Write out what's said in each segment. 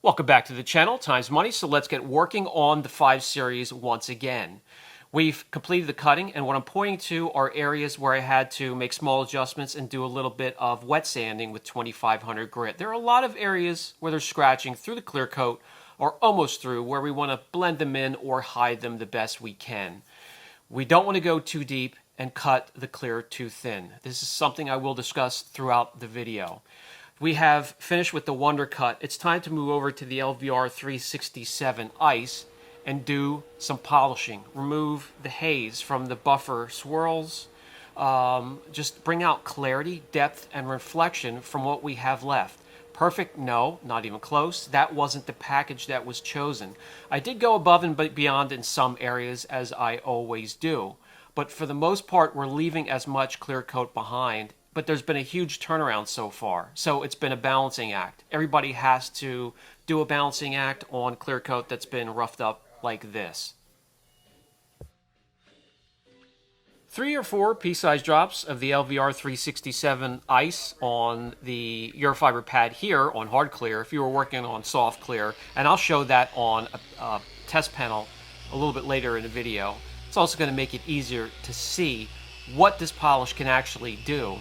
Welcome back to the channel, Time's Money. So let's get working on the 5 series once again. We've completed the cutting, and what I'm pointing to are areas where I had to make small adjustments and do a little bit of wet sanding with 2500 grit. There are a lot of areas where they're scratching through the clear coat or almost through, where we want to blend them in or hide them the best we can. We don't want to go too deep and cut the clear too thin. This is something I will discuss throughout the video. We have finished with the Wonder Cut. It's time to move over to the LVR 367 Ice and do some polishing. Remove the haze from the buffer swirls. Just bring out clarity, depth, and reflection from what we have left. Perfect? No, not even close. That wasn't the package that was chosen. I did go above and beyond in some areas, as I always do. But for the most part, we're leaving as much clear coat behind. But there's been a huge turnaround so far. So it's been a balancing act. Everybody has to do a balancing act on clear coat that's been roughed up like this. 3 or 4 pea-sized drops of the LVR 367 Ice on the Eurofiber pad here on hard clear if you were working on soft clear. And I'll show that on a test panel a little bit later in the video. It's also going to make it easier to see what this polish can actually do.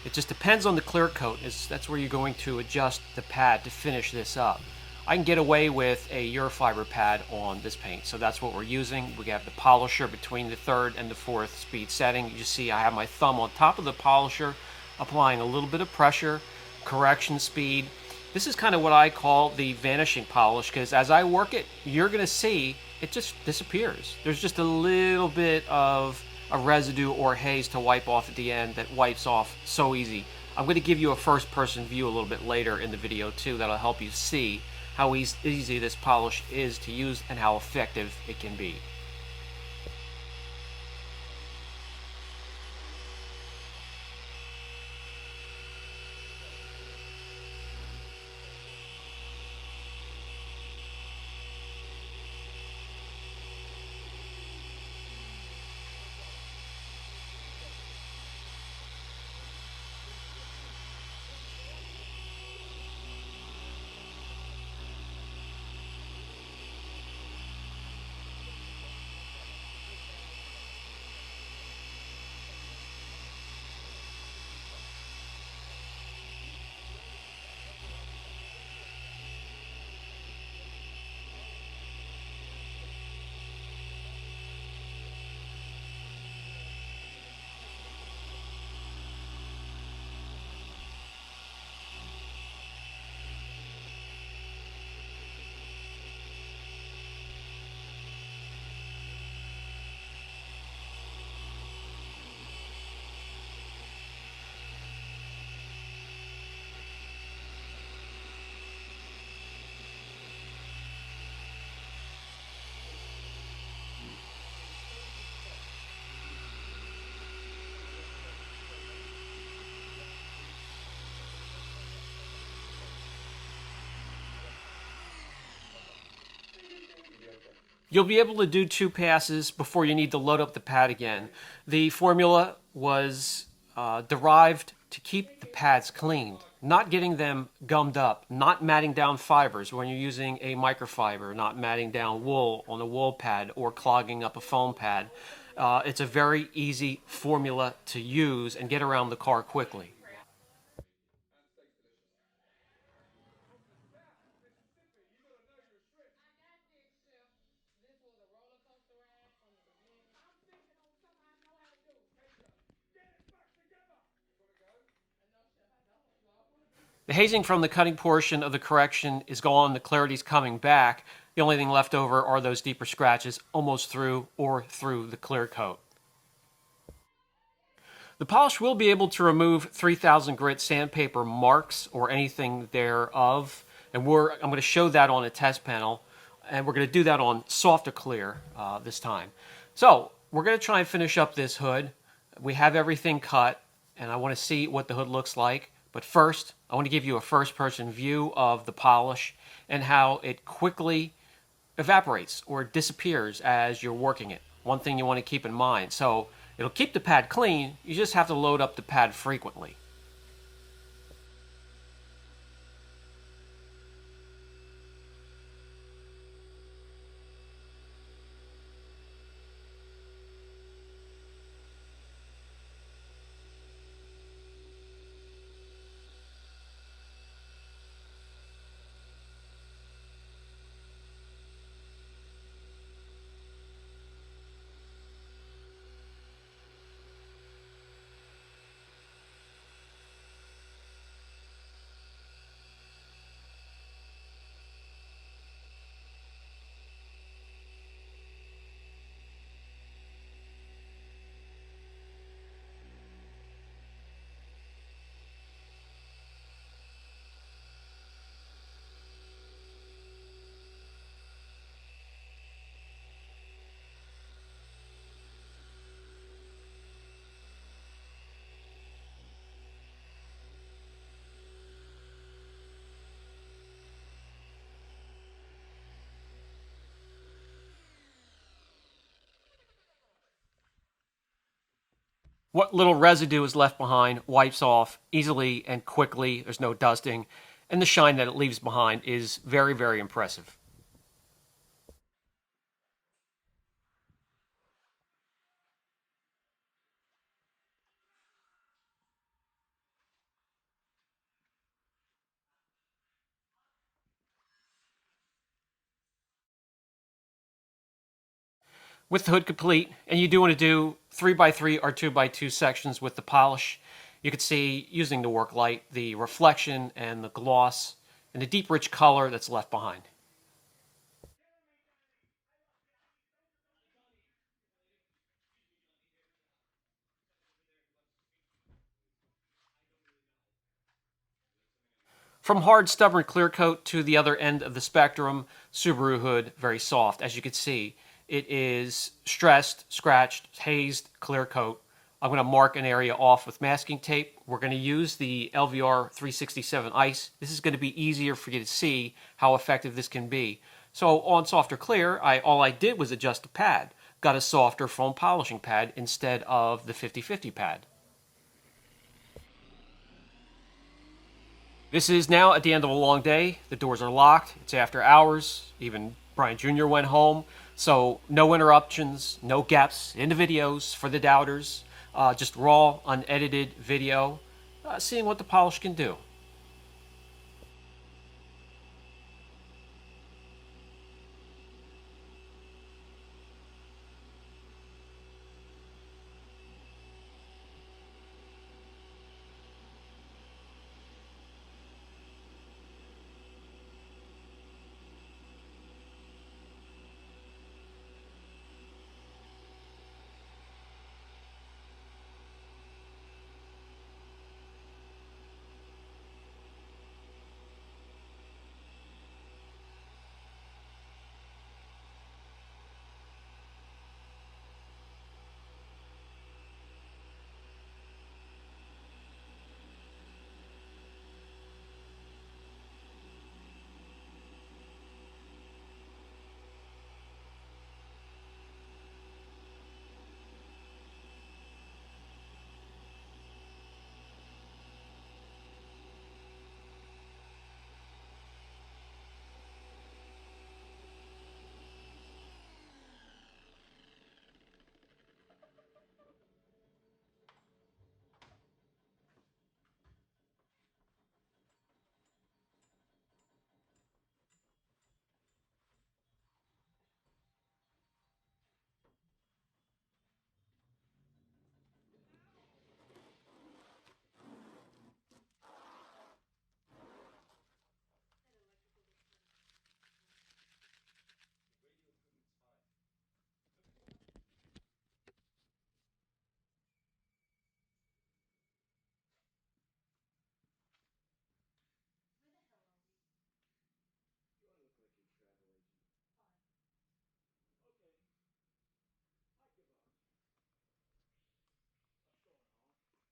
It just depends on the clear coat. That's where you're going to adjust the pad to finish this up. I can get away with a Eurofiber pad on this paint, so that's what we're using. We have the polisher between the 3rd and the 4th speed setting. You see I have my thumb on top of the polisher, applying a little bit of pressure, correction speed. This is kind of what I call the vanishing polish, because as I work it, you're going to see it just disappears. There's just a little bit of a residue or haze to wipe off at the end that wipes off so easy. I'm going to give you a first-person view a little bit later in the video too. That'll help you see how easy this polish is to use and how effective it can be. You'll be able to do 2 passes before you need to load up the pad again. The formula was derived to keep the pads cleaned, not getting them gummed up, not matting down fibers when you're using a microfiber, not matting down wool on a wool pad or clogging up a foam pad. It's a very easy formula to use and get around the car quickly. The hazing from the cutting portion of the correction is gone. The clarity's coming back. The only thing left over are those deeper scratches almost through or through the clear coat. The polish will be able to remove 3000 grit sandpaper marks or anything thereof. And I'm going to show that on a test panel. And we're going to do that on softer clear this time. So we're going to try and finish up this hood. We have everything cut, and I want to see what the hood looks like. But first, I want to give you a first-person view of the polish and how it quickly evaporates or disappears as you're working it. One thing you want to keep in mind. So it'll keep the pad clean, you just have to load up the pad frequently. What little residue is left behind wipes off easily and quickly. There's no dusting, and the shine that it leaves behind is very, very impressive. With the hood complete, and you do want to do 3x3 or 2x2 sections with the polish, you can see, using the work light, the reflection and the gloss and the deep rich color that's left behind. From hard, stubborn clear coat to the other end of the spectrum, Subaru hood, very soft. As you can see, it is stressed, scratched, hazed, clear coat. I'm going to mark an area off with masking tape. We're going to use the LVR 367 Ice. This is going to be easier for you to see how effective this can be. So on Softer Clear, all I did was adjust the pad. Got a softer foam polishing pad instead of the 50/50 pad. This is now at the end of a long day. The doors are locked. It's after hours. Even Brian Jr. went home. So no interruptions, no gaps in the videos for the doubters. Just raw, unedited video, seeing what the polish can do.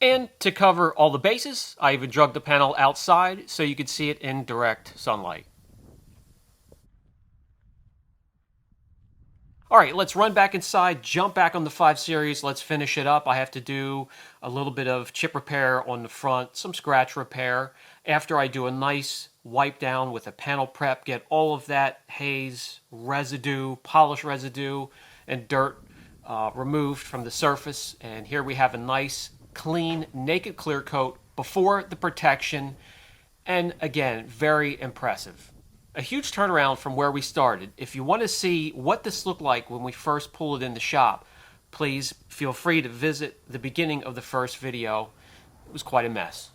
And to cover all the bases, I even drug the panel outside so you could see it in direct sunlight. All right, let's run back inside, jump back on the 5 Series. Let's finish it up. I have to do a little bit of chip repair on the front, some scratch repair. After I do a nice wipe down with a panel prep, get all of that haze, residue, polish residue, and dirt removed from the surface. And here we have a nice, clean, naked clear coat before the protection. And again, very impressive. A huge turnaround from where we started. If you want to see what this looked like when we first pulled it in the shop, please feel free to visit the beginning of the first video. It was quite a mess.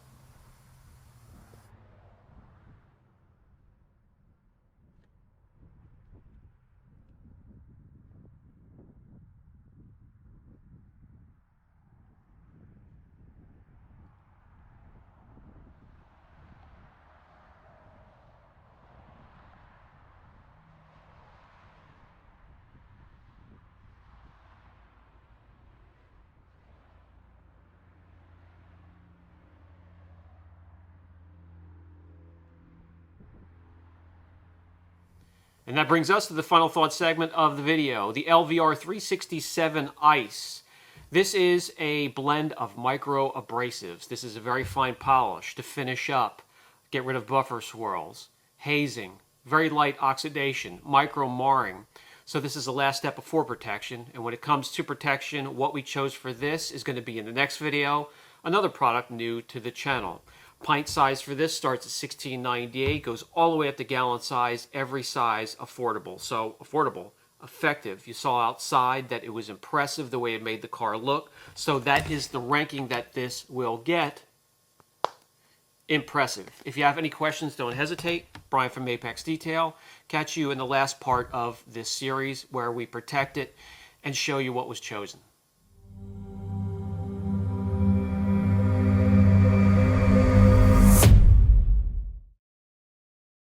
And that brings us to the final thought segment of the video, the LVR 367 Ice. This is a blend of micro-abrasives. This is a very fine polish to finish up, get rid of buffer swirls, hazing, very light oxidation, micro-marring. So this is the last step before protection. And when it comes to protection, what we chose for this is going to be in the next video, another product new to the channel. Pint size for this starts at $16.98, goes all the way up to gallon size, every size affordable. So affordable, effective. You saw outside that it was impressive the way it made the car look. So that is the ranking that this will get. Impressive. If you have any questions, don't hesitate. Brian from Apex Detail. Catch you in the last part of this series where we protect it and show you what was chosen.